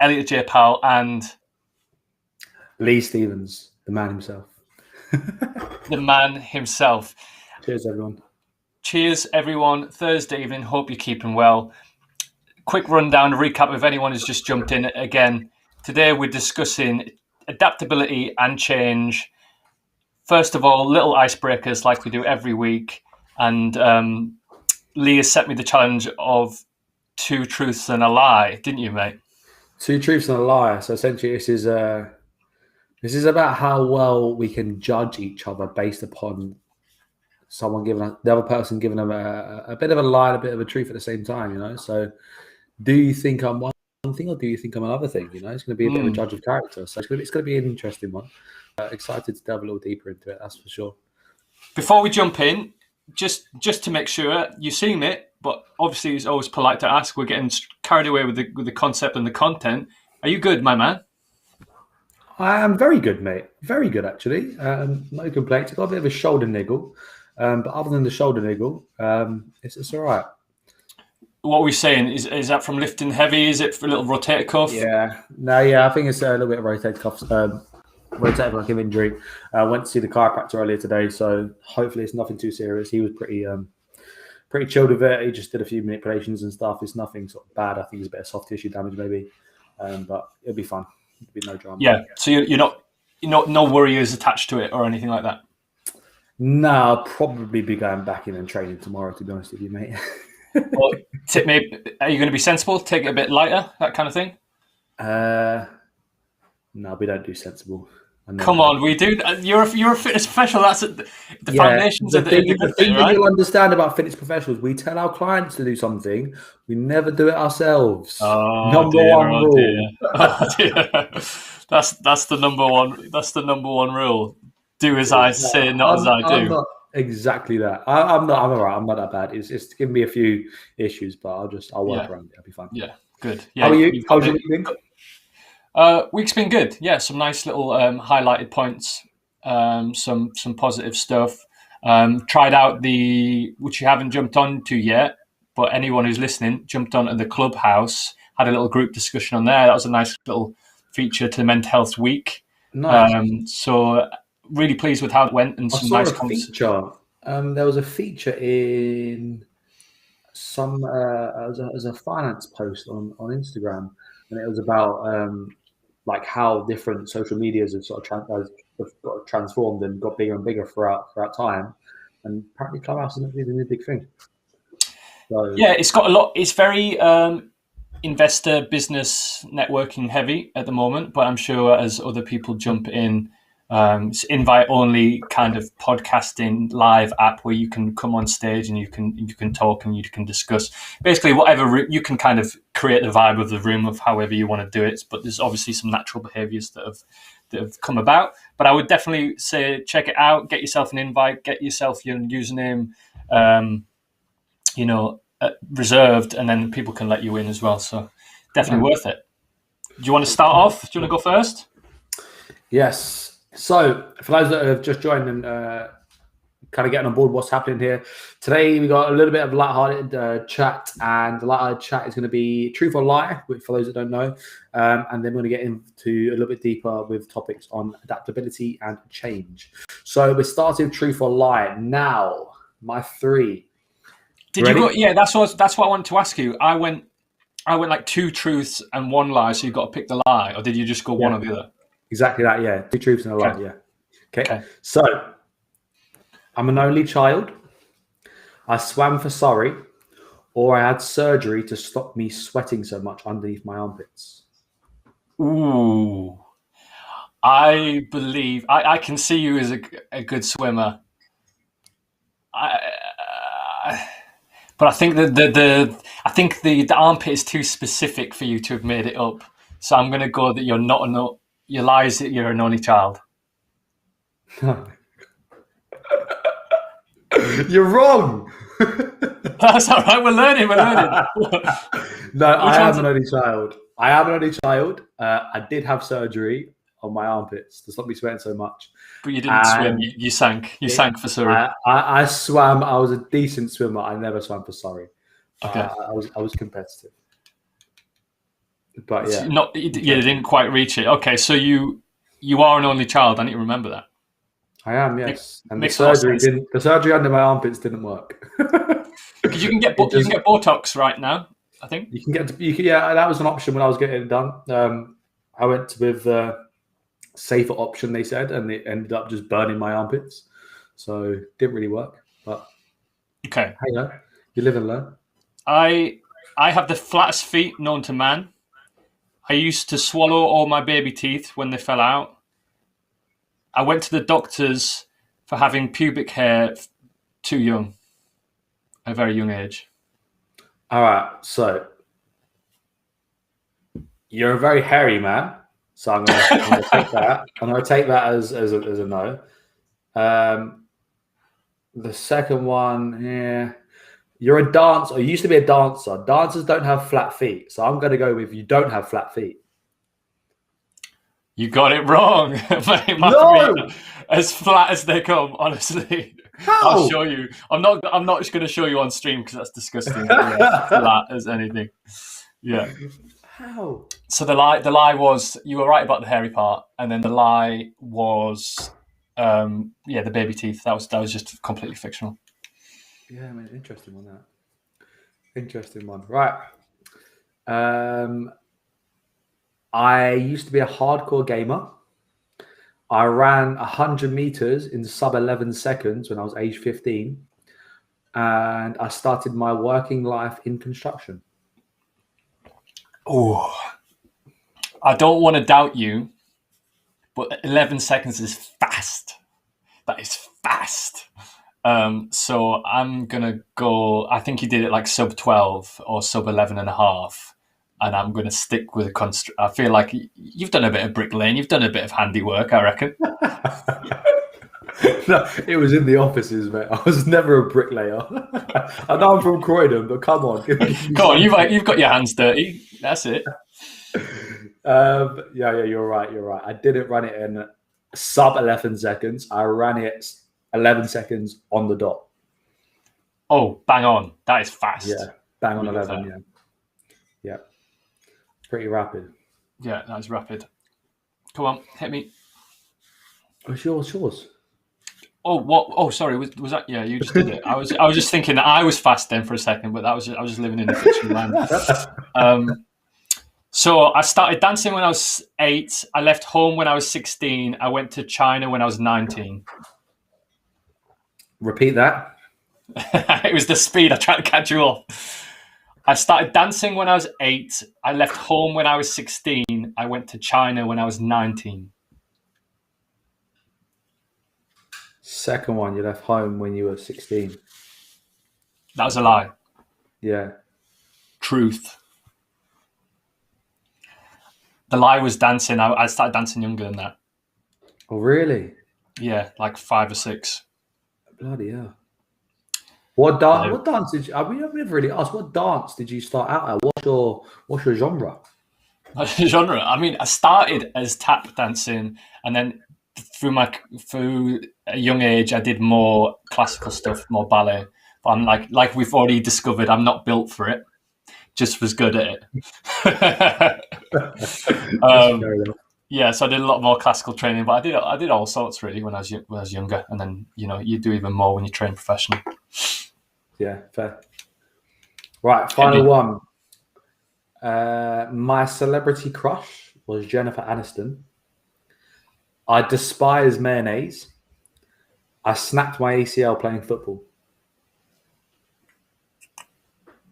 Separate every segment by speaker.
Speaker 1: Elliot J. Powell, and
Speaker 2: Lee Stevens, the man himself.
Speaker 1: the man himself.
Speaker 2: Cheers, everyone.
Speaker 1: Cheers, everyone. Thursday evening. Hope you're keeping well. Quick rundown, a recap if anyone has just jumped in again. Today we're discussing adaptability and change. First of all, little icebreakers like we do every week. And Lee has set me the challenge of 2 truths and a lie, didn't you, mate?
Speaker 2: 2 truths and a lie. So essentially, this is about how well we can judge each other based upon someone giving the other person giving them a bit of a lie and a bit of a truth at the same time. You know, so do you think I'm one thing or do you think I'm another thing? You know, it's going to be a bit of a judge of character. So it's going to be an interesting one. Excited to delve a little deeper into it. That's for sure.
Speaker 1: Before we jump in, just to make sure you've seen it, but obviously it's always polite to ask. We're getting carried away with the concept and the content. Are you good, my man?
Speaker 2: I am very good, mate. Very good, actually. No complaints. I've got a bit of a shoulder niggle, but other than the shoulder niggle, it's all right.
Speaker 1: What are we saying? Is that from lifting heavy? Is it for a little rotator cuff?
Speaker 2: Yeah. No, yeah, I think it's a little bit of rotator cuff. Rotator cuff injury. I went to see the chiropractor earlier today, so hopefully it's nothing too serious. He was pretty chilled with it. He just did a few manipulations and stuff. It's nothing sort of bad. I think it's a bit of soft tissue damage maybe, but it'll be fun. There'll be no drama.
Speaker 1: Yeah. So you're not no worries attached to it or anything like that.
Speaker 2: No, I'll probably be going back in and training tomorrow. To be honest with you, mate.
Speaker 1: Well, maybe, are you going to be sensible? Take it a bit lighter, that kind of thing.
Speaker 2: No, we don't do sensible.
Speaker 1: Come on, we do. You're a fitness professional. That's the foundations of the
Speaker 2: thing
Speaker 1: right?
Speaker 2: that you'll understand about fitness professionals. We tell our clients to do something. We never do it ourselves. Number one rule.
Speaker 1: Oh dear. That's the number one. That's the number one rule. Do as I say, not as I do.
Speaker 2: I'm not exactly that. I'm not. I'm all right. I'm not that bad. It's giving me a few issues, but I'll work around it. I'll be fine.
Speaker 1: Yeah, good. Yeah.
Speaker 2: How are you? How's your week been?
Speaker 1: Week's been good. Yeah, some nice little highlighted points, some positive stuff. Tried out which you haven't jumped onto yet, but anyone who's listening jumped on at the Clubhouse, had a little group discussion on there. That was a nice little feature to Mental Health Week.
Speaker 2: Nice.
Speaker 1: So really pleased with how it went and some nice
Speaker 2: feature. There was a feature in some as a finance post on Instagram, and it was about like how different social medias have sort of got transformed and got bigger and bigger throughout time, and apparently Clubhouse is a big thing. So,
Speaker 1: yeah, it's got a lot. It's very investor business networking heavy at the moment, but I'm sure as other people jump in, it's invite only kind of podcasting live app where you can come on stage and you can talk and you can discuss basically whatever you can kind of create the vibe of the room of however you want to do it. But there's obviously some natural behaviors that have come about. But I would definitely say check it out. Get yourself an invite. Get yourself your username. Reserved, and then people can let you in as well. So definitely worth it. Do you want to start off? Do you want to go first?
Speaker 2: Yes. So for those that have just joined and kind of getting on board what's happening here, today we got a little bit of lighthearted chat, and the lighthearted chat is going to be truth or lie, which for those that don't know, and then we're going to get into a little bit deeper with topics on adaptability and change. So we're starting with truth or lie. Now, my 3.
Speaker 1: Did you go? Yeah, that's what I wanted to ask you. I went like 2 truths and 1 lie, so you got to pick the lie, or did you just go one or the other?
Speaker 2: Exactly that, yeah. 2 truths and a lie, yeah. Okay. So, I'm an only child. I swam for Surrey, or I had surgery to stop me sweating so much underneath my armpits.
Speaker 1: Ooh. I believe I can see you as a good swimmer. But I think the armpit is too specific for you to have made it up. So I'm going to go that you're not. Your lie is that you're an only child.
Speaker 2: You're wrong.
Speaker 1: That's all right. We're learning.
Speaker 2: No, I am an only child. I did have surgery on my armpits to stop me sweating so much.
Speaker 1: But you didn't swim. You sank. You sank for Surrey.
Speaker 2: I swam. I was a decent swimmer. I never swam for Surrey.
Speaker 1: Okay.
Speaker 2: I was competitive. But
Speaker 1: It's
Speaker 2: yeah,
Speaker 1: not. You didn't quite reach it. Okay, so you are an only child. I need to remember that.
Speaker 2: I am, yes. And
Speaker 1: Makes a lot of sense.
Speaker 2: the surgery under my armpits didn't work.
Speaker 1: Because you can get Botox right now, I think.
Speaker 2: Yeah, that was an option when I was getting it done. I went with the safer option, they said, and it ended up just burning my armpits. So it didn't really work. But
Speaker 1: Okay.
Speaker 2: hey, you live and learn.
Speaker 1: I have the flattest feet known to man. I used to swallow all my baby teeth when they fell out. I went to the doctors for having pubic hair too young, at a very young age.
Speaker 2: All right, so you're a very hairy man. So I'm going to take that. I'm going to take that as a no. The second one, yeah. You're a dancer. Or you used to be a dancer. Dancers don't have flat feet. So I'm going to go with you don't have flat feet.
Speaker 1: You got it wrong. My feet as flat as they come, honestly.
Speaker 2: How?
Speaker 1: I'll show you. I'm not just going to show you on stream because that's disgusting. Yeah, flat as anything. Yeah.
Speaker 2: How?
Speaker 1: So the lie was you were right about the hairy part, and then the lie was the baby teeth. That was just completely fictional.
Speaker 2: Yeah, man, interesting one. That interesting one. Right. I used to be a hardcore gamer. I ran 100 meters in sub 11 seconds when I was age 15, and I started my working life in construction.
Speaker 1: Oh, I don't want to doubt you, but 11 seconds is fast. That is fast. So I'm going to go, I think you did it like sub 12 or sub 11 and a half. And I'm going to stick with I feel like you've done a bit of bricklaying. You've done a bit of handiwork, I reckon.
Speaker 2: No, it was in the offices, mate. I was never a bricklayer. I know I'm from Croydon, but come on.
Speaker 1: Come on, you've got your hands dirty. That's it.
Speaker 2: Yeah, you're right. I didn't run it in sub 11 seconds. I ran it 11 seconds on the dot.
Speaker 1: Oh, bang on. That is fast.
Speaker 2: Yeah, bang on 11, yeah. Pretty rapid.
Speaker 1: Yeah, that was rapid. Come on, hit me.
Speaker 2: It's yours.
Speaker 1: Oh, what? Oh, sorry. Was that? Yeah, you just did it. I was just thinking that I was fast then for a second, but I was just living in the fiction land. So I started dancing when I was 8. I left home when I was 16. I went to China when I was 19.
Speaker 2: Repeat that.
Speaker 1: It was the speed. I tried to catch you up. I started dancing when I was 8. I left home when I was 16. I went to China when I was 19.
Speaker 2: Second one, you left home when you were 16.
Speaker 1: That was a lie.
Speaker 2: Yeah.
Speaker 1: Truth. The lie was dancing. I started dancing younger than that.
Speaker 2: Oh, really?
Speaker 1: Yeah, like 5 or 6.
Speaker 2: Bloody hell. What dance did you? I've never really asked. What dance did you start out at? What's your genre?
Speaker 1: Genre. I mean, I started as tap dancing, and then through a young age, I did more classical stuff, more ballet. But I'm like we've already discovered, I'm not built for it. Just was good at it. Yeah, so I did a lot more classical training, but I did all sorts really when I was younger, and then you do even more when you train professionally.
Speaker 2: Yeah, fair. Right, final one. My celebrity crush was Jennifer Aniston. I despise mayonnaise. I snapped my ACL playing football.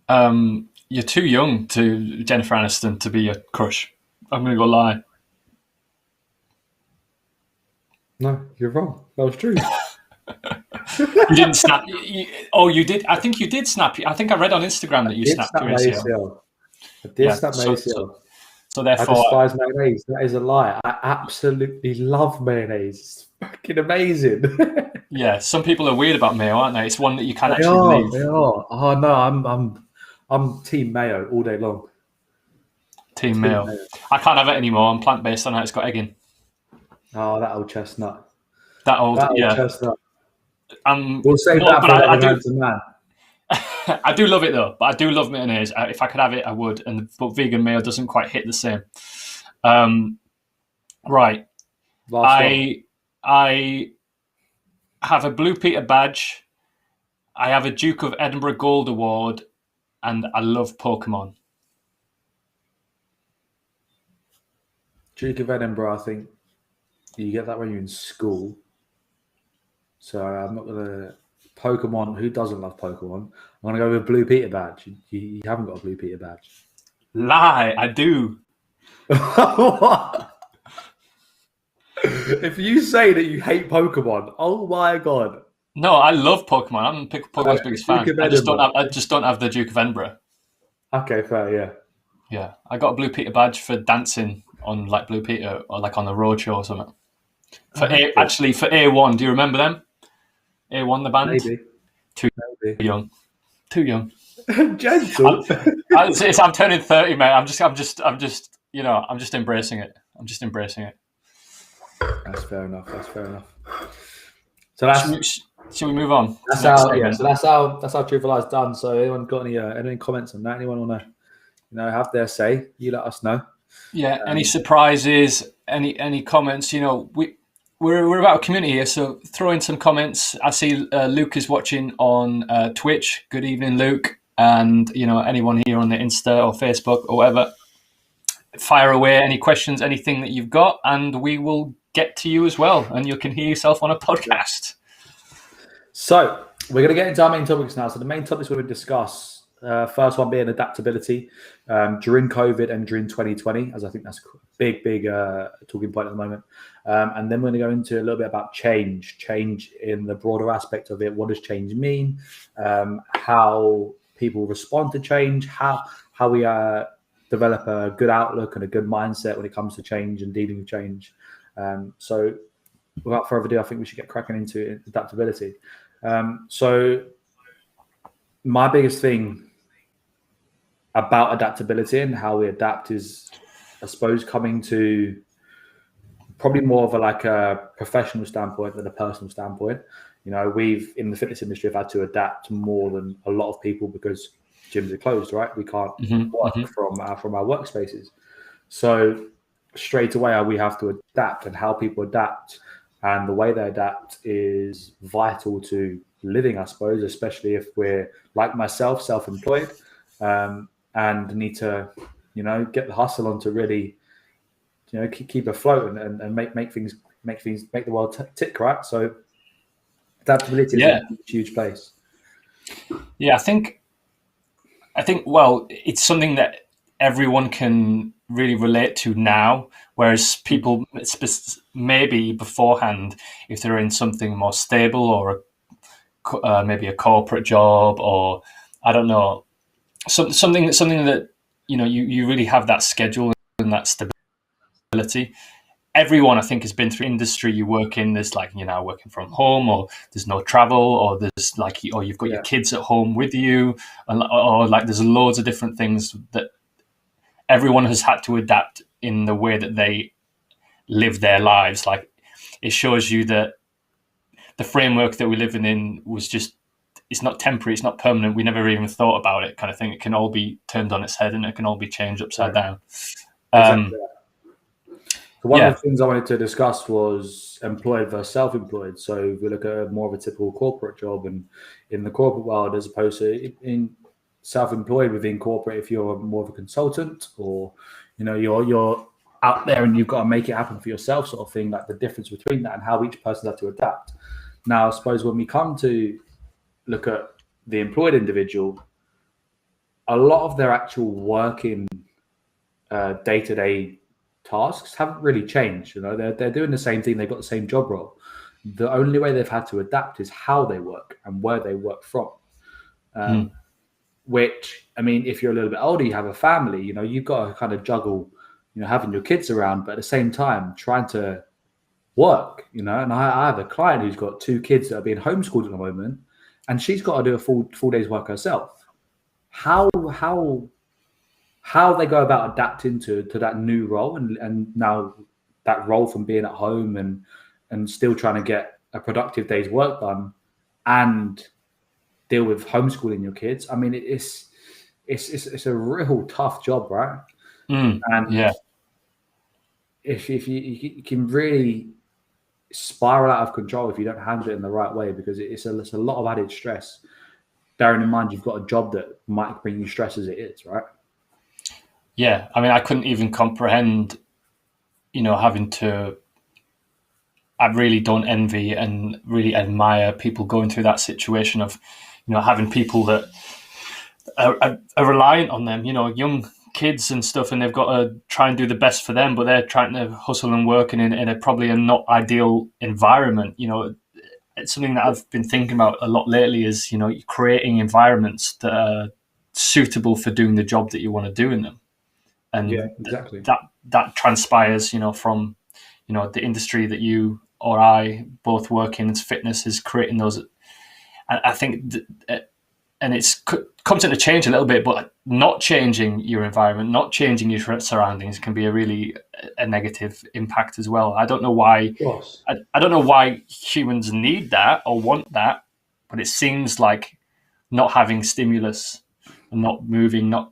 Speaker 1: You're too young to Jennifer Aniston to be your crush. I'm going to go lie.
Speaker 2: No, you're wrong. That was true.
Speaker 1: You didn't snap. You did. I think you did snap. I think I read on Instagram that you snapped your ACL.
Speaker 2: I did snap my ACL.
Speaker 1: So therefore,
Speaker 2: I despise mayonnaise. That is a lie. I absolutely love mayonnaise. It's fucking amazing.
Speaker 1: Yeah, some people are weird about mayo, aren't they? It's one that you can't actually leave.
Speaker 2: They are. Oh no, I'm team mayo all day long.
Speaker 1: Team mayo. I can't have it anymore. I'm plant-based on it. It's got egg in.
Speaker 2: Oh, that old chestnut.
Speaker 1: That old
Speaker 2: chestnut.
Speaker 1: We'll
Speaker 2: save that for Man2Man.
Speaker 1: I do love it though, but I do love mayonnaise. If I could have it, I would. But vegan mayo doesn't quite hit the same. Right.
Speaker 2: Last one.
Speaker 1: I have a Blue Peter badge. I have a Duke of Edinburgh Gold Award, and I love Pokemon.
Speaker 2: Duke of Edinburgh, I think you get that when you're in school. So I'm not gonna Pokemon. Who doesn't love Pokemon? I'm gonna go with Blue Peter badge. You haven't got a Blue Peter badge.
Speaker 1: Lie, I do.
Speaker 2: If you say that you hate Pokemon, oh my god!
Speaker 1: No, I love Pokemon. I'm Pokemon's biggest fan.
Speaker 2: Duke of
Speaker 1: I just don't
Speaker 2: Edinburgh.
Speaker 1: have. I just don't have the Duke of Edinburgh.
Speaker 2: Okay, fair, yeah.
Speaker 1: Yeah, I got a Blue Peter badge for dancing on like Blue Peter or like on the road show or something. For actually for A1, do you remember them? A1, the band.
Speaker 2: Maybe.
Speaker 1: Too
Speaker 2: Maybe.
Speaker 1: young. Too young.
Speaker 2: Gentle.
Speaker 1: I'm turning 30, mate. I'm just embracing it. I'm just embracing it.
Speaker 2: That's fair enough. So that's.
Speaker 1: Should we move on?
Speaker 2: That's how. Yeah. So that's how Truthful Lie's done. So anyone got any comments on that? Anyone want to have their say? You let us know.
Speaker 1: Yeah. Any surprises? Any comments? We're about a community here, so throw in some comments. I see Luke is watching on Twitch. Good evening, Luke. And anyone here on the Insta or Facebook or whatever, fire away any questions, anything that you've got, and we will get to you as well, and you can hear yourself on a podcast.
Speaker 2: So we're going to get into our main topics now. So the main topics we're going to discuss, first one being adaptability during COVID and during 2020, as I think that's a big talking point at the moment. And then we're going to go into a little bit about change in the broader aspect of it. What does change mean? How people respond to change? How we develop a good outlook and a good mindset when it comes to change and dealing with change. So without further ado, I think we should get cracking into adaptability. So my biggest thing about adaptability and how we adapt is, I suppose, coming to probably more of a professional standpoint than a personal standpoint. We've in the fitness industry have had to adapt more than a lot of people because gyms are closed, right? We can't work from our workspaces. So straight away we have to adapt, and how people adapt and the way they adapt is vital to living, I suppose, especially if we're like myself, self-employed, and need to, get the hustle on to really, keep afloat and make the world tick, right? So adaptability is a huge place.
Speaker 1: Yeah, I think well, it's something that everyone can really relate to now, whereas people maybe beforehand, if they're in something more stable or maybe a corporate job, or I don't know, something that you really have that schedule and that stability. Everyone, I think, has been through industry you work in. There's working from home, or there's no travel, or there's or you've got your kids at home with you, or there's loads of different things that everyone has had to adapt in the way that they live their lives. Like, it shows you that the framework that we live in was just, it's not temporary, it's not permanent. We never even thought about it, kind of thing. It can all be turned on its head and it can all be changed upside down.
Speaker 2: Exactly. So one of the things I wanted to discuss was employed versus self-employed. So if we look at more of a typical corporate job, and in the corporate world, as opposed to in self-employed within corporate, if you're more of a consultant, or you're out there and you've got to make it happen for yourself, sort of thing, like the difference between that and how each person has to adapt. Now, I suppose when we come to look at the employed individual, a lot of their actual working day-to-day tasks haven't really changed. They're doing the same thing. They've got the same job role. The only way they've had to adapt is how they work and where they work from. Which, I mean, if you're a little bit older, you have a family, you've got to kind of juggle, having your kids around, but at the same time trying to work, and I have a client who's got 2 kids that are being homeschooled at the moment, and she's got to do a full day's work herself. How they go about adapting to that new role, and now that role from being at home and still trying to get a productive day's work done, and deal with homeschooling your kids. I mean, it's a real tough job, right? And if you can really spiral out of control if you don't handle it in the right way, because it's a lot of added stress. Bearing in mind you've got a job that might bring you stress as it is, right?
Speaker 1: Yeah, I mean, I couldn't even comprehend, having to. I really don't envy and really admire people going through that situation of, having people that are reliant on them, young kids and stuff, and they've got to try and do the best for them, but they're trying to hustle and work in a probably a not ideal environment. It's something that I've been thinking about a lot lately is, creating environments that are suitable for doing the job that you want to do in them. And
Speaker 2: yeah, exactly.
Speaker 1: That transpires, from, the industry that you or I both work in, as fitness, is creating those. And I think, and it's comes into change a little bit, but not changing your environment, not changing your surroundings can be a negative impact as well. I don't know why. I don't know why humans need that or want that, but it seems like not having stimulus, not moving, not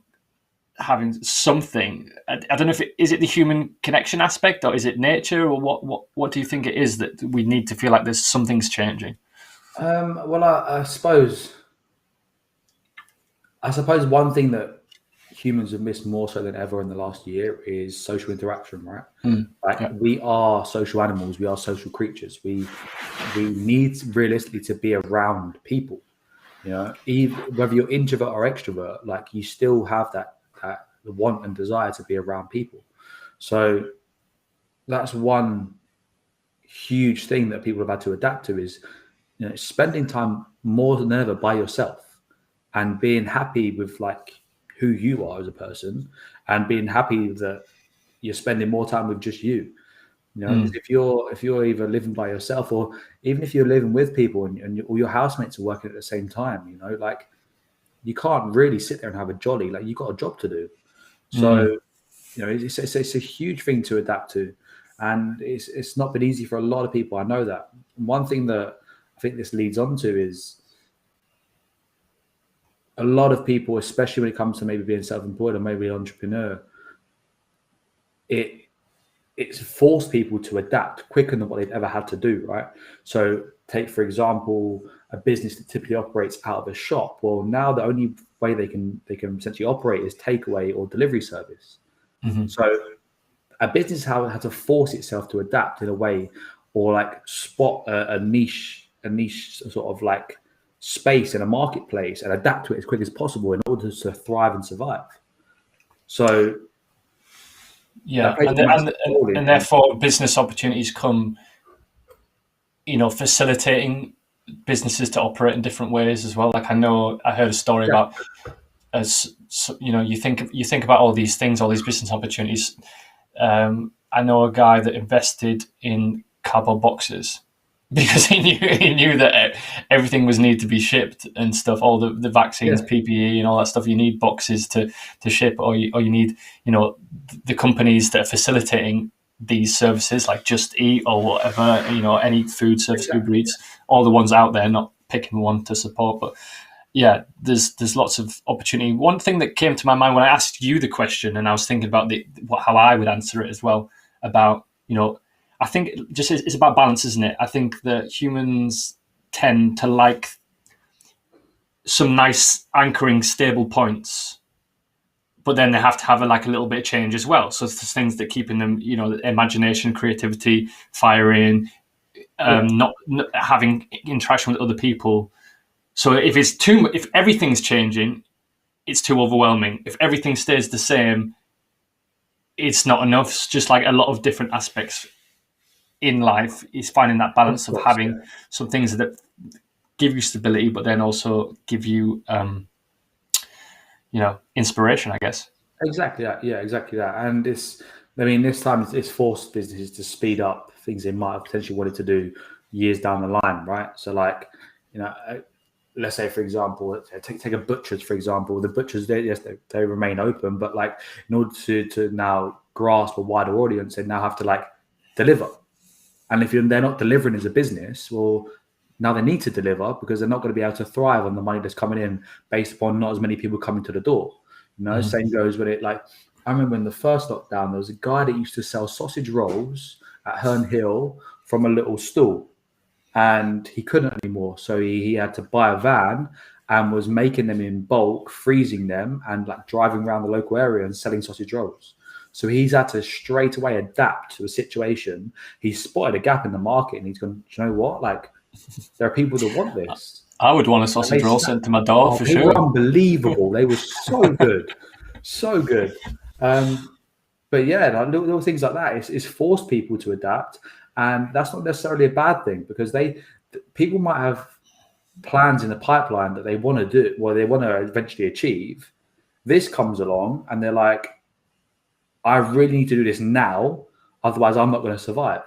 Speaker 1: having something. I don't know if is it the human connection aspect, or is it nature, or what do you think it is that we need to feel like there's something's changing?
Speaker 2: Well, I suppose one thing that humans have missed more so than ever in the last year is social interaction, right? We are social animals. We are social creatures. We need realistically to be around people. Even whether you're introvert or extrovert, like you still have that want and desire to be around people. So that's one huge thing that people have had to adapt to is, spending time more than ever by yourself and being happy with like who you are as a person, and being happy that you're spending more time with just you. If you're either living by yourself, or even if you're living with people and all your housemates are working at the same time, like you can't really sit there and have a jolly. Like you've got a job to do. So, it's a huge thing to adapt to, and it's not been easy for a lot of people. I know that. One thing that I think this leads on to is a lot of people, especially when it comes to maybe being self-employed or maybe an entrepreneur, it's forced people to adapt quicker than what they've ever had to do, right? So take, for example, a business that typically operates out of a shop. Well, now the only way they can essentially operate is takeaway or delivery service.
Speaker 1: Mm-hmm.
Speaker 2: So a business had to force itself to adapt in a way, or like spot a niche sort of like space in a marketplace and adapt to it as quick as possible in order to thrive and survive. So
Speaker 1: yeah, and therefore business opportunities come, facilitating businesses to operate in different ways as well. Like I heard a story about, as you think about all these things, all these business opportunities. I know a guy that invested in cardboard boxes because he knew that everything was need to be shipped and stuff. All the vaccines, PPE, and all that stuff. You need boxes to ship, or you need the companies that are facilitating these services, like Just Eat or whatever. Any food service, Uber Eats, all the ones out there. Not picking one to support, but yeah, there's lots of opportunity. One thing that came to my mind when I asked you the question, and I was thinking about how I would answer it as well. About I think it's about balance, isn't it? I think that humans tend to like some nice anchoring, stable points, but then they have to have a little bit of change as well. So it's things that keeping them, imagination, creativity, firing, not having interaction with other people. So if everything's changing, it's too overwhelming. If everything stays the same, it's not enough. It's just like a lot of different aspects in life is finding that balance of having some things that give you stability, but then also give you, inspiration, I guess.
Speaker 2: Exactly that. Yeah, exactly that. And this time it's forced businesses to speed up things they might have potentially wanted to do years down the line, right? So like, let's say, for example, take a butcher's, for example. The butchers, they remain open, but like in order to now grasp a wider audience, they now have to like deliver. And if they're not delivering as a business, well, Now they need to deliver because they're not going to be able to thrive on the money that's coming in based upon not as many people coming to the door. Same goes with it. Like, I remember in the first lockdown, there was a guy that used to sell sausage rolls at Herne Hill from a little stall, and he couldn't anymore. So he had to buy a van and was making them in bulk, freezing them, and like driving around the local area and selling sausage rolls. So he's had to straight away adapt to the situation. He's spotted a gap in the market, and he's gone, do you know what? Like, there are people that want this.
Speaker 1: I would want a sausage roll sent to my door for
Speaker 2: they
Speaker 1: sure.
Speaker 2: Were unbelievable. They were so good, so good. But yeah, like little things like that. It's forced people to adapt, and that's not necessarily a bad thing because people might have plans in the pipeline that they want to do, or they want to eventually achieve. This comes along, and they're like, I really need to do this now, otherwise I'm not going to survive.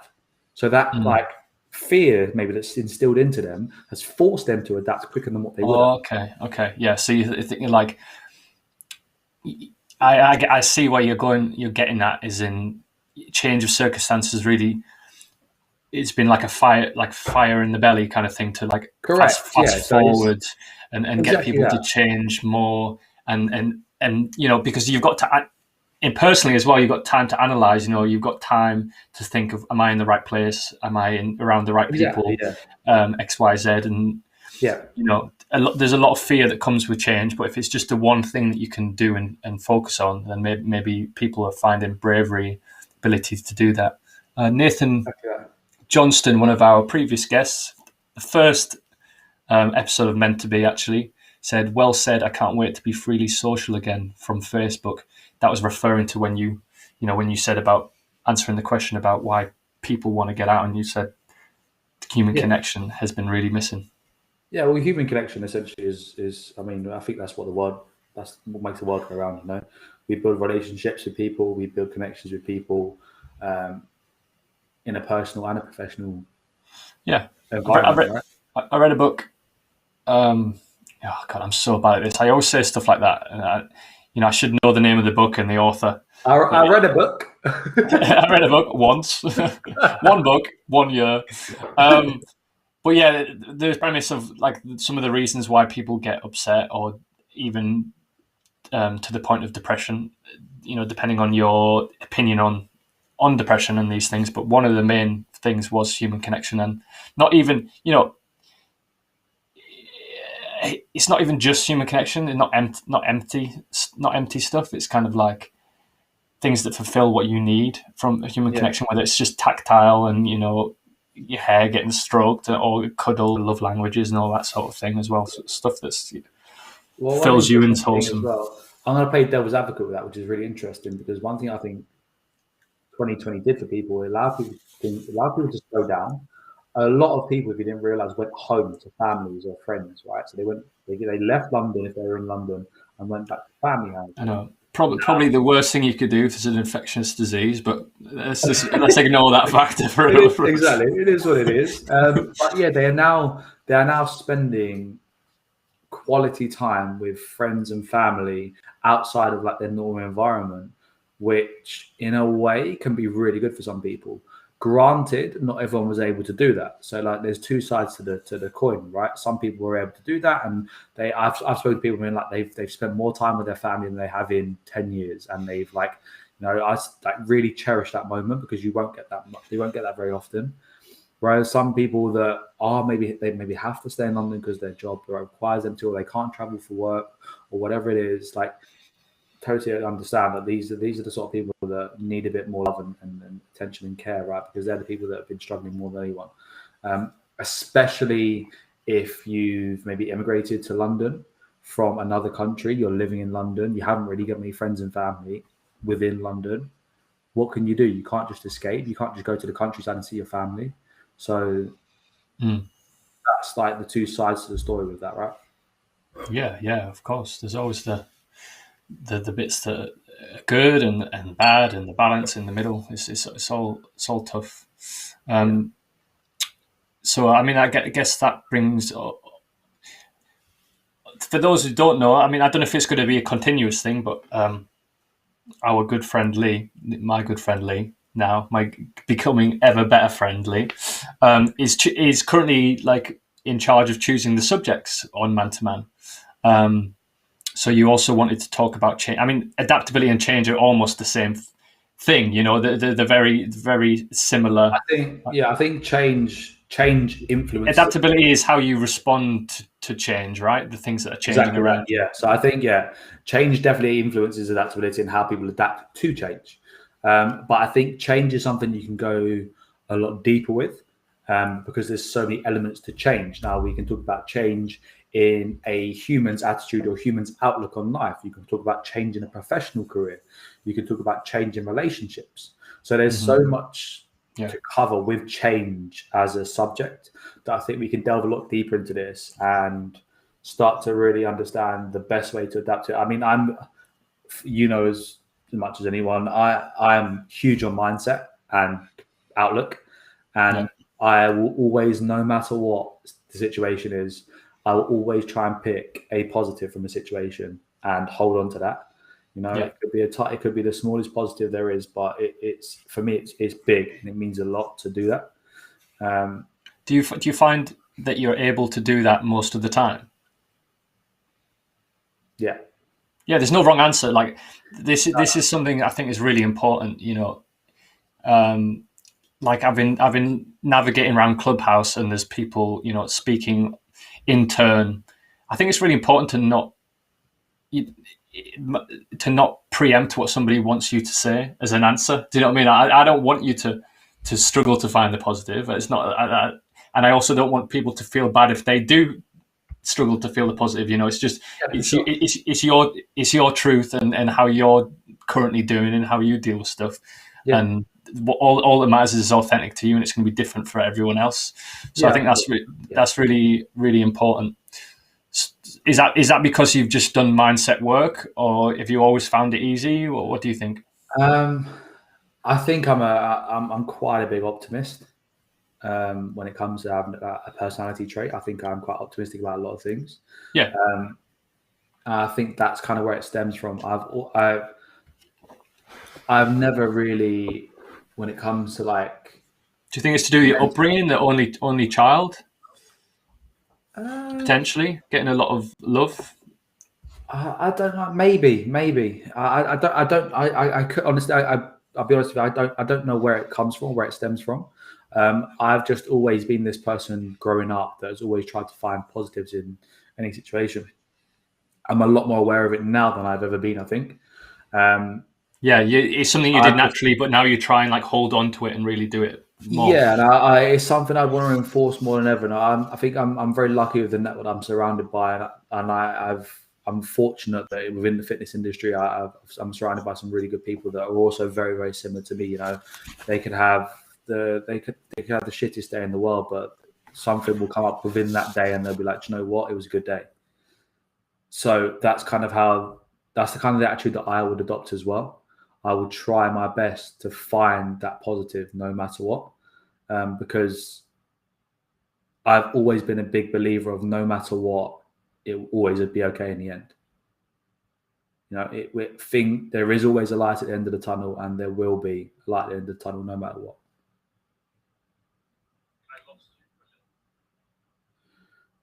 Speaker 2: So that like fear maybe that's instilled into them has forced them to adapt quicker than what they would.
Speaker 1: Okay, yeah. So you're thinking like, I see where you're getting at is in change of circumstances. Really, it's been like a fire in the belly kind of thing to like fast forward and exactly get people to change more and because you've got to. And personally as well, you've got time to analyze. You've got time to think of: am I in the right place? Am I around the right people? X, Y, Z, and there's a lot of fear that comes with change. But if it's just the one thing that you can do and focus on, then maybe people are finding bravery, ability to do that. Nathan Johnston, one of our previous guests, the first episode of Meant to Be actually said, "Well said. I can't wait to be freely social again from Facebook." That was referring to when you said about answering the question about why people want to get out, and you said human connection has been really missing.
Speaker 2: Yeah, well, human connection essentially is. I mean, I think that's what makes the world go around. We build relationships with people, we build connections with people, in a personal and a professional.
Speaker 1: Yeah, I read a book. Oh God, I'm so bad at this. I always say stuff like that, and I should know the name of the book and the author.
Speaker 2: I read a book.
Speaker 1: I read a book once. One book, 1 year. But yeah, the premise of like some of the reasons why people get upset or even to the point of depression, depending on your opinion on depression and these things. But one of the main things was human connection, and not even, it's not even just human connection. It's not empty stuff. It's kind of like things that fulfill what you need from a human connection, whether it's just tactile and your hair getting stroked or cuddle, love languages and all that sort of thing as well. So stuff that's fills you in wholesome.
Speaker 2: Well, I'm going to play devil's advocate with that, which is really interesting because one thing I think 2020 did for people, it allowed people to slow down. A lot of people, if you didn't realize, went home to families or friends, right? So they left London if they were in London and went back to family house.
Speaker 1: I know. Probably the worst thing you could do if it's an infectious disease, but let's ignore that factor for a minute.
Speaker 2: Exactly, it is what it is. But yeah, they are now spending quality time with friends and family outside of like their normal environment, which in a way can be really good for some people. Granted, not everyone was able to do that. So like there's two sides to the coin, right? Some people were able to do that, and I've spoken to people like they've spent more time with their family than they have in 10 years, and they've I really cherish that moment because you won't get that very often. Whereas some people that they have to stay in London because their job requires them to, or they can't travel for work or whatever it is, like totally understand that these are the sort of people that need a bit more love and attention and care, right? Because they're the people that have been struggling more than anyone. Especially if you've maybe immigrated to London from another country, you're living in London, you haven't really got many friends and family within London. What can you do? You can't just escape. You can't just go to the countryside and see your family. So that's like the two sides to the story with that, right?
Speaker 1: Yeah, of course. There's always the bits that are good and bad, and the balance in the middle. It's all tough. So I mean, I guess that brings. For those who don't know, I mean, I don't know if it's going to be a continuous thing, but our good friend Lee, my good friend Lee, now my becoming ever better friend Lee, is currently like in charge of choosing the subjects on Man2Man. So you also wanted to talk about change. I mean, adaptability and change are almost the same thing. You know, they're very similar.
Speaker 2: I think change influences.
Speaker 1: Adaptability is how you respond to change, right? The things that are changing
Speaker 2: Exactly
Speaker 1: around
Speaker 2: right. Yeah. So I think change definitely influences adaptability and how people adapt to change. But I think change is something you can go a lot deeper with, because there's so many elements to change. Now we can talk about change in a human's attitude or human's outlook on life. You can talk about change in a professional career. You can talk about change in relationships. So there's so much to cover with change as a subject that I think we can delve a lot deeper into this and start to really understand the best way to adapt to it. I mean, I'm, as much as anyone, I'm huge on mindset and outlook, and I will always, no matter what the situation is, I will always try and pick a positive from a situation and hold on to that. It could be it could be the smallest positive there is, but it's for me, it's big and it means a lot to do that.
Speaker 1: Do you find that you're able to do that most of the time?
Speaker 2: Yeah.
Speaker 1: Yeah, there's no wrong answer. Like this is something I think is really important. Like I've been navigating around Clubhouse and there's people, speaking in turn. I think it's really important to not preempt what somebody wants you to say as an answer. Do you know what I mean? I don't want you to struggle to find the positive. It's not, and I also don't want people to feel bad if they do struggle to feel the positive. It's just it's your truth and how you're currently doing and how you deal with stuff. Yeah. And all that matters is authentic to you, and it's going to be different for everyone else. So I think that's really, really important. Is that because you've just done mindset work, or have you always found it easy? Or what do you think?
Speaker 2: I think I'm quite a big optimist. When it comes to having a personality trait, I think I'm quite optimistic about a lot of things.
Speaker 1: Yeah.
Speaker 2: I think that's kind of where it stems from. I've never really, when it comes to like.
Speaker 1: Do you think it's to do with your upbringing, the only child? Potentially getting a lot of love.
Speaker 2: I don't know. Maybe. I could honestly. I'll be honest with you. I don't know where it comes from, where it stems from. I've just always been this person growing up that has always tried to find positives in any situation. I'm a lot more aware of it now than I've ever been, I think.
Speaker 1: It's something you did naturally, but now you try and like hold on to it and really do it more.
Speaker 2: Yeah, and it's something I want to enforce more than ever. And I think I'm very lucky with the network I'm surrounded by, and I'm fortunate that within the fitness industry, I'm surrounded by some really good people that are also very, very similar to me. They could have they could have the shittiest day in the world, but something will come up within that day, and they'll be like, "Do you know what? It was a good day." So that's the kind of the attitude that I would adopt as well. I will try my best to find that positive no matter what, because I've always been a big believer of no matter what, it will always be okay in the end. There is always a light at the end of the tunnel, and there will be a light at the end of the tunnel no matter what.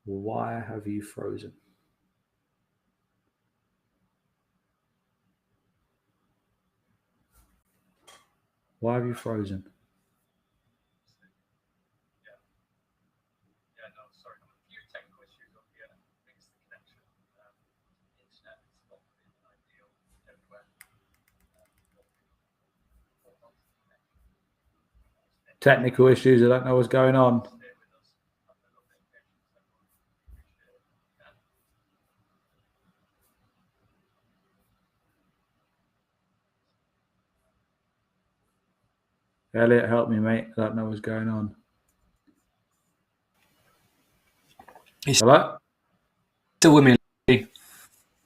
Speaker 2: Why have you frozen? Why have you frozen? Technical issues. I don't know what's going on. Elliot, help me, mate. I don't know what's going on. Hello?
Speaker 1: Still with me?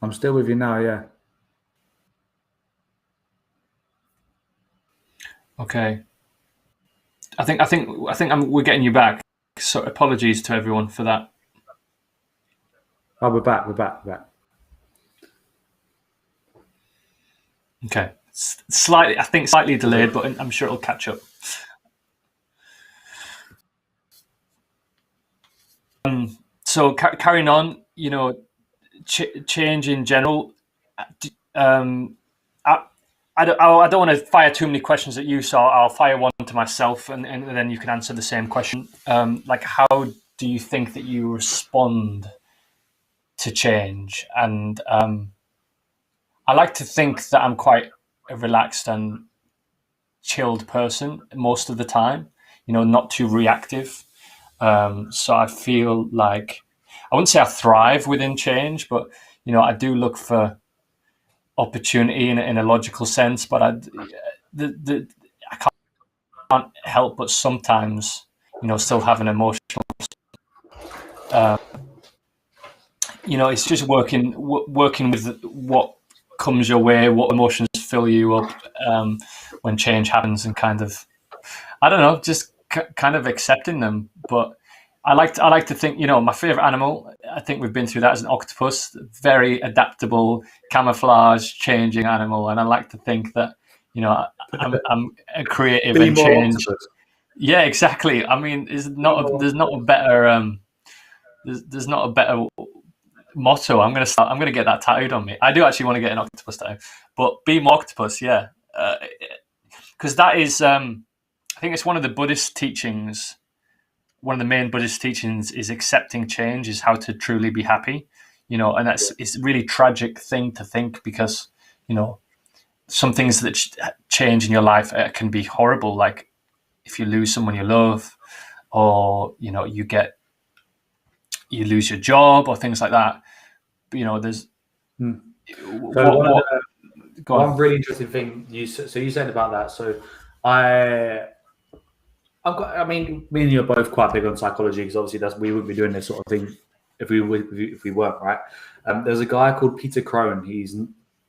Speaker 2: I'm still with you now, yeah.
Speaker 1: Okay. I think we're getting you back. So apologies to everyone for that.
Speaker 2: Oh, we're back.
Speaker 1: Okay. Slightly delayed, but I'm sure it'll catch up. So carrying on, change in general. I, I don't want to fire too many questions at you, so I'll fire one to myself, and then you can answer the same question. Like, how do you think that you respond to change? And I like to think that I'm quite a relaxed and chilled person most of the time, not too reactive. So I feel like, I wouldn't say I thrive within change, but I do look for opportunity in a logical sense. But I can't help but sometimes, still have an emotional. It's just working with what comes your way, what emotions fill you up when change happens, and kind of, I don't know, just kind of accepting them. But I like to think, my favorite animal, I think we've been through that, as an octopus, very adaptable, camouflage, changing animal. And I like to think that, I'm a creative
Speaker 2: Be
Speaker 1: and
Speaker 2: more
Speaker 1: change.
Speaker 2: octopus.
Speaker 1: Yeah, exactly. I mean, there's not a better there's not a better motto. I'm gonna get that tattooed on me. I do actually want to get an octopus tattoo, but be more octopus, yeah, because that is, I think it's one of the Buddhist teachings. One of the main Buddhist teachings is accepting change is how to truly be happy, and it's a really tragic thing to think, because some things that change in your life can be horrible, like if you lose someone you love, or you lose your job, or things like that. But, there's
Speaker 2: So
Speaker 1: go on.
Speaker 2: one really interesting thing you said about that. So I mean, me and you are both quite big on psychology, because obviously we wouldn't be doing this sort of thing if we weren't, right? There's a guy called Peter Crone. He's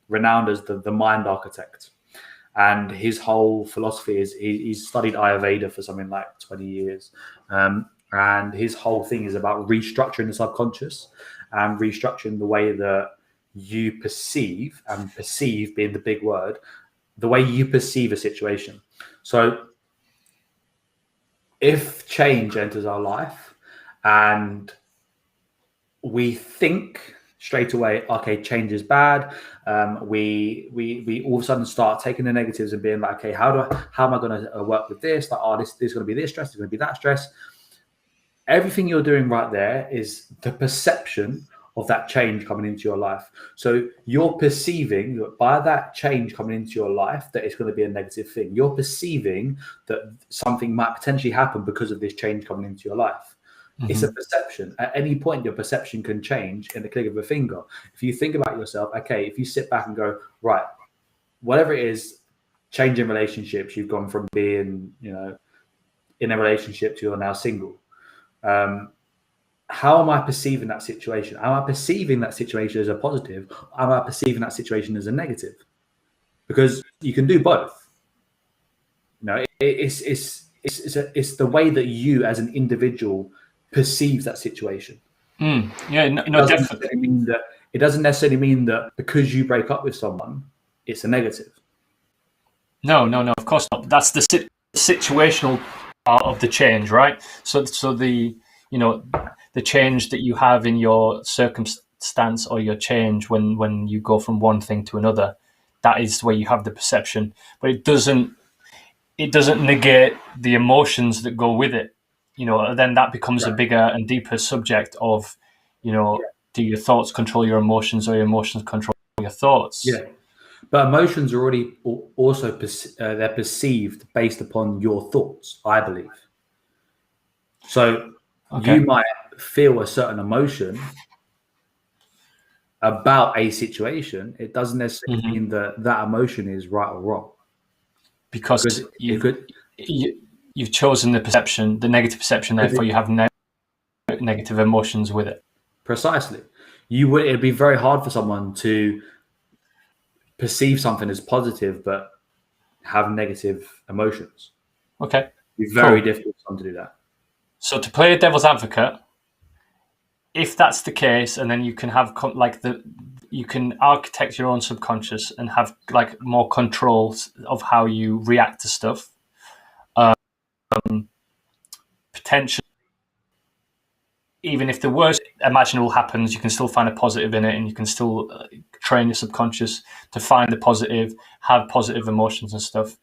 Speaker 2: renowned as the mind architect, and his whole philosophy is he's studied Ayurveda for something like 20 years, and his whole thing is about restructuring the subconscious and restructuring the way that you perceive, and perceive being the big word, the way you perceive a situation. So if change enters our life and we think straight away, okay, change is bad, we all of a sudden start taking the negatives and being like, okay, how am I going to work with this? Like, this is going to be this stress, it's going to be that stress. Everything you're doing right there is the perception of that change coming into your life. So you're perceiving that by that change coming into your life, that it's going to be a negative thing. You're perceiving that something might potentially happen because of this change coming into your life. Mm-hmm. It's a perception. At any point, your perception can change in the click of a finger. If you think about yourself, okay, if you sit back and go, right, whatever it is, change in relationships, you've gone from being, in a relationship to you're now single. How am I perceiving that situation? Am I perceiving that situation as a positive? Am I perceiving that situation as a negative? Because you can do both. It's the way that you as an individual perceives that situation.
Speaker 1: Yeah, no, definitely.
Speaker 2: It doesn't necessarily mean that because you break up with someone, it's a negative.
Speaker 1: No, of course not. That's the situational part of the change, right? So the the change that you have in your circumstance, or your change when you go from one thing to another, that is where you have the perception. But it doesn't negate the emotions that go with it. Then that becomes a bigger and deeper subject of, do your thoughts control your emotions, or your emotions control your thoughts?
Speaker 2: Yeah. But emotions are already also they're perceived based upon your thoughts, I believe. So you might feel a certain emotion about a situation. It doesn't necessarily mean that emotion is right or wrong,
Speaker 1: because you've chosen the perception, the negative perception. Therefore, you have negative emotions with it.
Speaker 2: Precisely. It'd be very hard for someone to perceive something as positive but have negative emotions.
Speaker 1: Okay.
Speaker 2: It'd be very difficult for someone to do that.
Speaker 1: So to play a devil's advocate, if that's the case, and then you can have you can architect your own subconscious and have more control of how you react to stuff. Potentially, even if the worst imaginable happens, you can still find a positive in it, and you can still train your subconscious to find the positive, have positive emotions and stuff.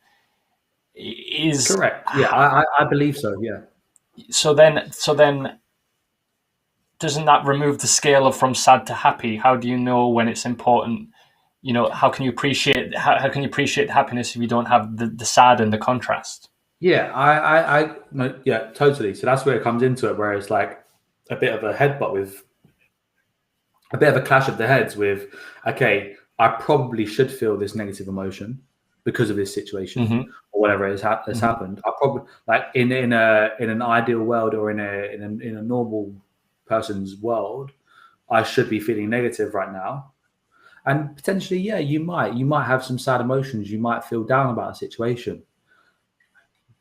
Speaker 1: Is
Speaker 2: correct. Yeah, I believe so. Yeah.
Speaker 1: so then doesn't that remove the scale of from sad to happy? How do you know when it's important? You know, how can you appreciate happiness if you don't have the sad and the contrast?
Speaker 2: Yeah, no, yeah, totally. So that's where it comes into it, where it's like a bit of a headbutt with a bit of a clash of the heads with, okay, I probably should feel this negative emotion because of this situation
Speaker 1: Mm-hmm.
Speaker 2: or whatever has happened. I probably like in an ideal world or in a normal person's world, I should be feeling negative right now. And potentially, yeah, you might have some sad emotions. You might feel down about a situation.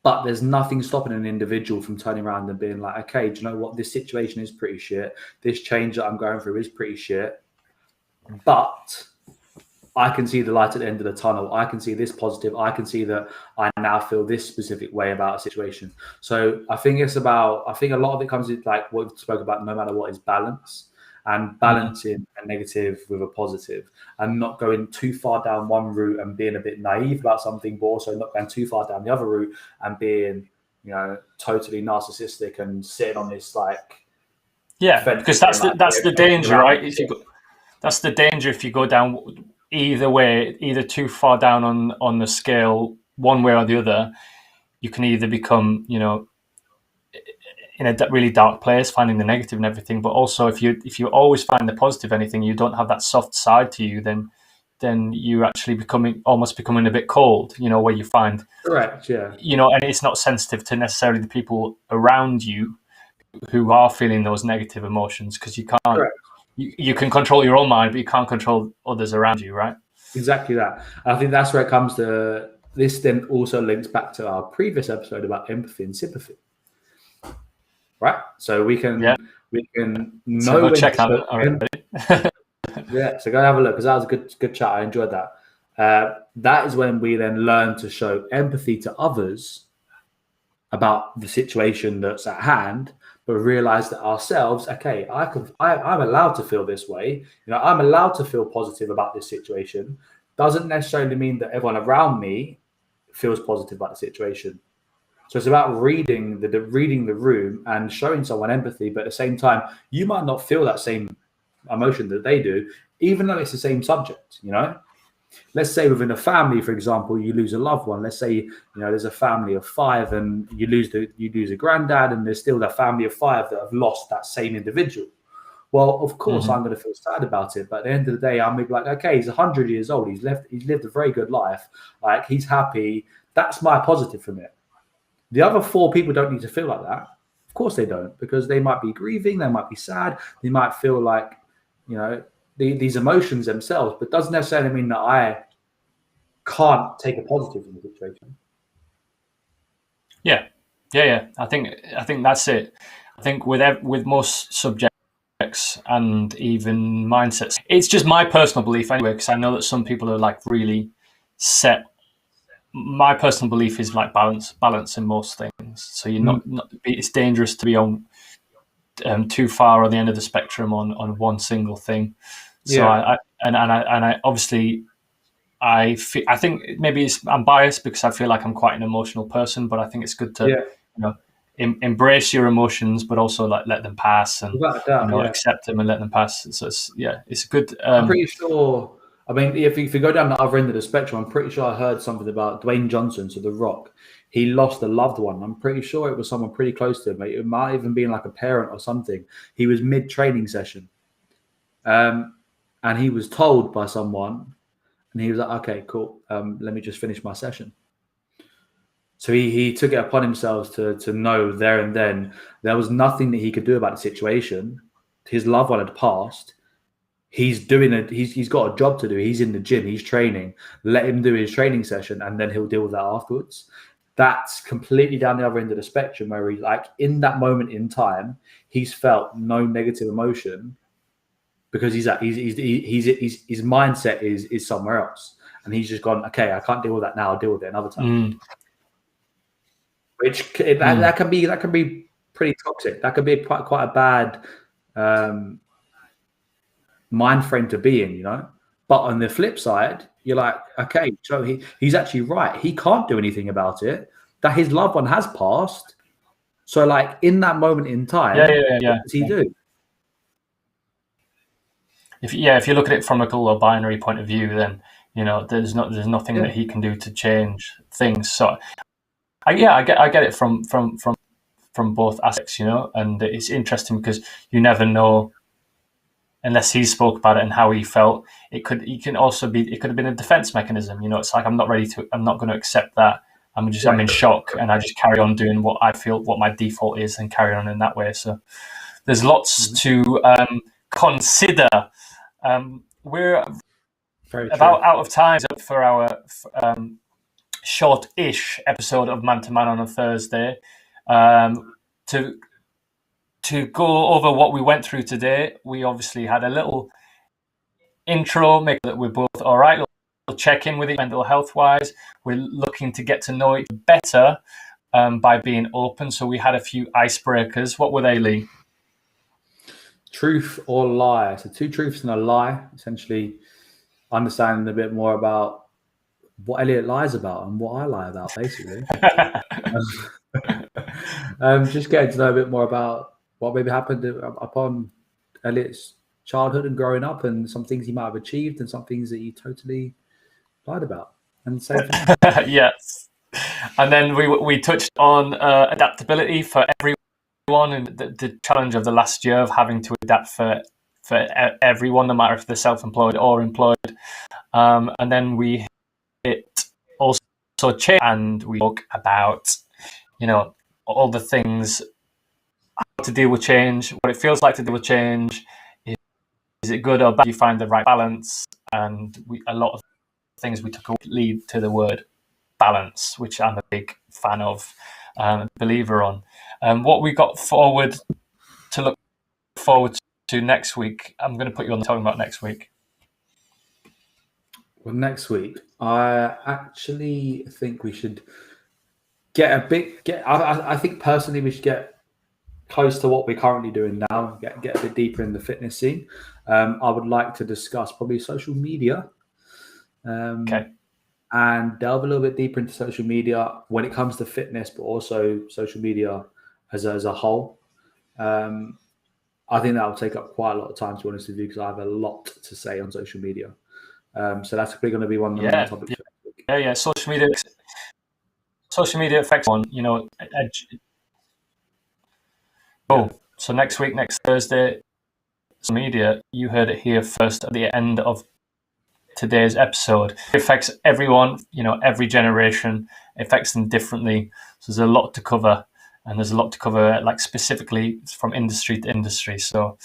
Speaker 2: But there's nothing stopping an individual from turning around and being like, okay, do you know what? This situation is pretty shit. This change that I'm going through is pretty shit. But I can see the light at the end of the tunnel. I can see this positive. I can see that I now feel this specific way about a situation. So I think a lot of it comes in like what we spoke about, no matter what, is balance and balancing a negative with a positive and not going too far down one route and being a bit naive about something, but also not going too far down the other route and being, totally narcissistic and sitting on this like
Speaker 1: Yeah, because that's the danger, right? That's the danger if you go down either way, either too far down on the scale, one way or the other. You can either become, in a really dark place, finding the negative and everything. But also, if you always find the positive anything, you don't have that soft side to you. Then you're actually becoming a bit cold. Where you find
Speaker 2: correct, yeah,
Speaker 1: and it's not sensitive to necessarily the people around you who are feeling those negative emotions, because you can't.
Speaker 2: correct.
Speaker 1: You can control your own mind, but you can't control others around you, right?
Speaker 2: Exactly that. I think that's where it comes to this. Then also links back to our previous episode about empathy and sympathy, right? So we can know
Speaker 1: so go
Speaker 2: when
Speaker 1: check
Speaker 2: to
Speaker 1: that already.
Speaker 2: yeah. So go have a look, because that was a good chat. I enjoyed that. That is when we then learn to show empathy to others about the situation that's at hand, but realize that ourselves, okay, I'm allowed to feel this way. I'm allowed to feel positive about this situation. Doesn't necessarily mean that everyone around me feels positive about the situation. So it's about reading the room and showing someone empathy, but at the same time, you might not feel that same emotion that they do, even though it's the same subject. Let's say within a family, for example, you lose a loved one. Let's say there's a family of 5, and you lose a granddad, and there's still that family of 5 that have lost that same individual. Well, of course, I'm going to feel sad about it, but at the end of the day, I'm going to be like, okay, he's 100 years old. He's lived a very good life. Like, he's happy. That's my positive from it. The other 4 people don't need to feel like that. Of course they don't, because they might be grieving, they might be sad, they might feel like, these emotions themselves, but doesn't necessarily mean that I can't take a positive from the situation.
Speaker 1: Yeah. I think that's it. I think with most subjects and even mindsets, it's just my personal belief anyway, because I know that some people are like really set. My personal belief is like balance in most things. So you're not it's dangerous to be on too far on the end of the spectrum on one single thing. So
Speaker 2: Yeah.
Speaker 1: I obviously I think maybe I'm biased because I feel like I'm quite an emotional person, but I think it's good to embrace your emotions, but also like let them pass and accept them and let them pass. So it's good.
Speaker 2: I'm pretty sure. I mean, if you go down the other end of the spectrum, I'm pretty sure I heard something about Dwayne Johnson, so The Rock. He lost a loved one. I'm pretty sure it was someone pretty close to him. It might even be like a parent or something. He was mid-training session, and he was told by someone, and he was like, "Okay, cool. Let me just finish my session." So he took it upon himself to know there and then there was nothing that he could do about the situation. His loved one had passed. He's doing it. He's got a job to do. He's in the gym. He's training. Let him do his training session, and then he'll deal with that afterwards. That's completely down the other end of the spectrum, where he's like, in that moment in time, he's felt no negative emotion because his mindset is somewhere else, and he's just gone, okay, I can't deal with that now. I'll deal with it another time. Which that can be pretty toxic. That could be quite a bad mind frame to be in, you know. But on the flip side, you're like, okay, so he's actually right. He can't do anything about it. That his loved one has passed. So, like, in that moment in time, what does he do?
Speaker 1: If you look at it from a binary point of view, then there's nothing that he can do to change things. So, I get it from both aspects, and it's interesting because you never know unless he spoke about it and how he felt. It could have been a defense mechanism. It's like I'm not going to accept that. I'm in shock, and I just carry on doing what I feel, what my default is, and carry on in that way. So there's lots to consider. We're about out of time for our short-ish episode of Man2MAN on a Thursday. To go over what we went through today, we obviously had a little intro, make sure that we're both all right. We'll check in with it mental health-wise. We're looking to get to know each better by being open. So we had a few icebreakers. What were they, Lee?
Speaker 2: Truth or lie. So 2 truths and a lie, essentially understanding a bit more about what Elliot lies about and what I lie about, basically. Just getting to know a bit more about what maybe happened upon Elliot's childhood and growing up, and some things he might have achieved and some things that he totally lied about. And same thing.
Speaker 1: Yes. And then we touched on adaptability for everyone, and the challenge of the last year of having to adapt for everyone, no matter if they're self-employed or employed. And then we hit also change, and we talk about all the things, how to deal with change, what it feels like to deal with change. Is it good or bad? You find the right balance, and a lot of things we took lead to the word balance, which I'm a big fan of, believer on. What we got to look forward to next week, I'm going to put you on talking about next week.
Speaker 2: Well, next week, I actually think we should I think personally we should get close to what we're currently doing now, get a bit deeper in the fitness scene. I would like to discuss probably social media.
Speaker 1: Okay.
Speaker 2: And delve a little bit deeper into social media when it comes to fitness, but also social media as a whole. I think that will take up quite a lot of time, to be honest with you, because I have a lot to say on social media. So that's probably going to be one of the main topics.
Speaker 1: Yeah. Social media affects on, So next week, next Thursday, social media, you heard it here first at the end of today's episode. It affects everyone, every generation. It affects them differently. So there's a lot to cover, and there's a lot to cover, like specifically from industry to industry. So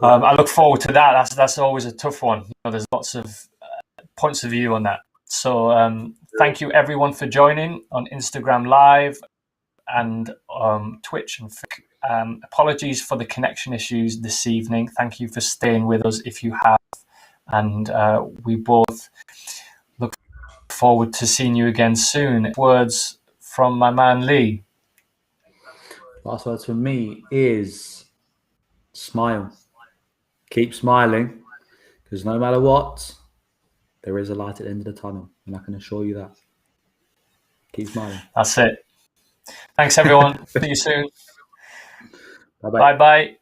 Speaker 1: I look forward to that. That's always a tough one. There's lots of points of view on that. So thank you everyone for joining on Instagram Live and Twitch. And apologies for the connection issues this evening. Thank you for staying with us if you have. And we both look forward to seeing you again soon. Words from my man Lee.
Speaker 2: Last words from me is smile. Keep smiling, because no matter what, there is a light at the end of the tunnel, and I can assure you that. Keep smiling.
Speaker 1: That's it. Thanks, everyone. See you soon.
Speaker 2: Bye-bye.
Speaker 1: Bye-bye.